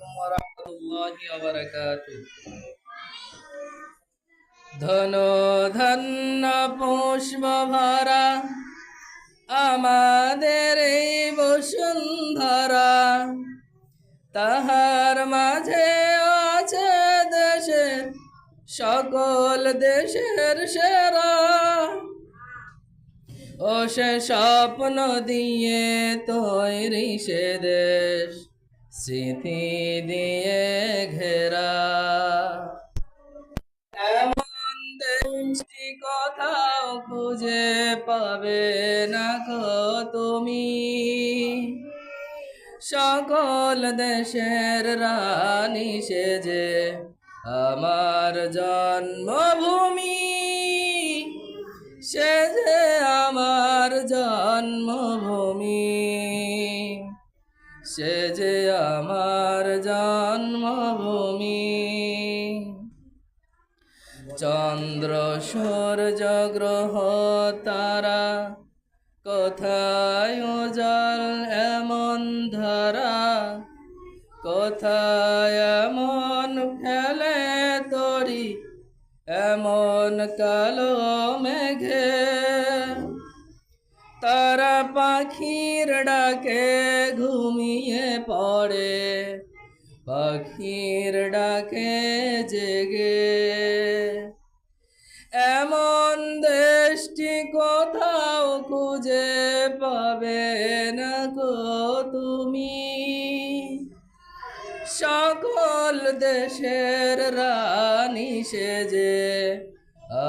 আলাইকুম ওয়া রাহমাতুল্লাহি ওয়া বারাকাতুহু। ধন ধন্য পুষ্প ভরা আমাদের এই বসুন্ধরা, তাহার মাঝে আছে দেশের সকল দেশের সেরা। ও সে স্বপ্ন দিয়ে তৈরি সে দেশ, স্মৃতি দিয়ে ঘেরা। এমন দেশটি কোথাও খুঁজে পাবে না গো তুমি, সকল দেশের রানী সেজে আমার জন্মভূমি, সে যে আমার জন্মভূমি, সে যে আমার জন্মভূমি। চন্দ্র সূর্য গ্রহ তারা কোথায় উজাল এমন ধারা, কোথায় এমন ফেলে তরি এমন কালো মেঘে। তারা পাখির ডাকে ঘুমিয়ে পড়ে, পাখির ডাকে জেগে। এমন দেশটি কোথাও খুঁজে পাবে না গো তুমি, সকল দেশের রানী সেজে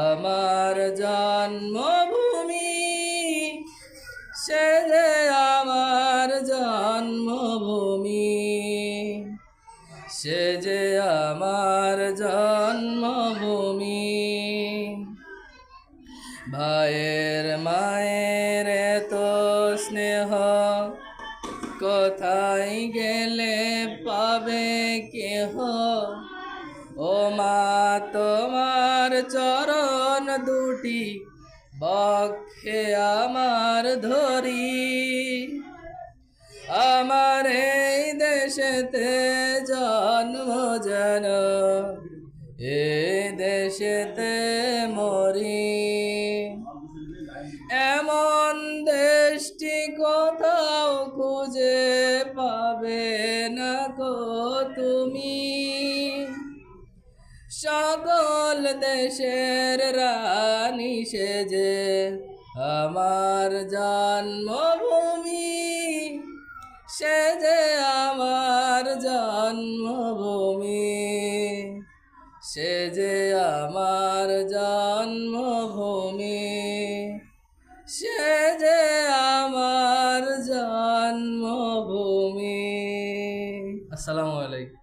আমার জন্মভূমি, সে যে আমার জন্মভূমি, সে যে আমার জন্মভূমি। ভাইয়ের মায়ের তো স্নেহ কোথায় গেলে পাবে কেহ, ও মা তোমার চরণ দুটি বক্ষে আমার ধরি। আমার এই দেশেতে জন্ম যেন এই দেশেতে মরি। এমন দেশটি কোথাও খুঁজে পাবে না গো তুমি, সকল দেশের রানী সেজে আমার জন্মভূমি, সে যে আমার জন্মভূমি, সে যে আমার জন্মভূমি, সে যে আমার জন্মভূমি। আসসালামু আলাইকুম।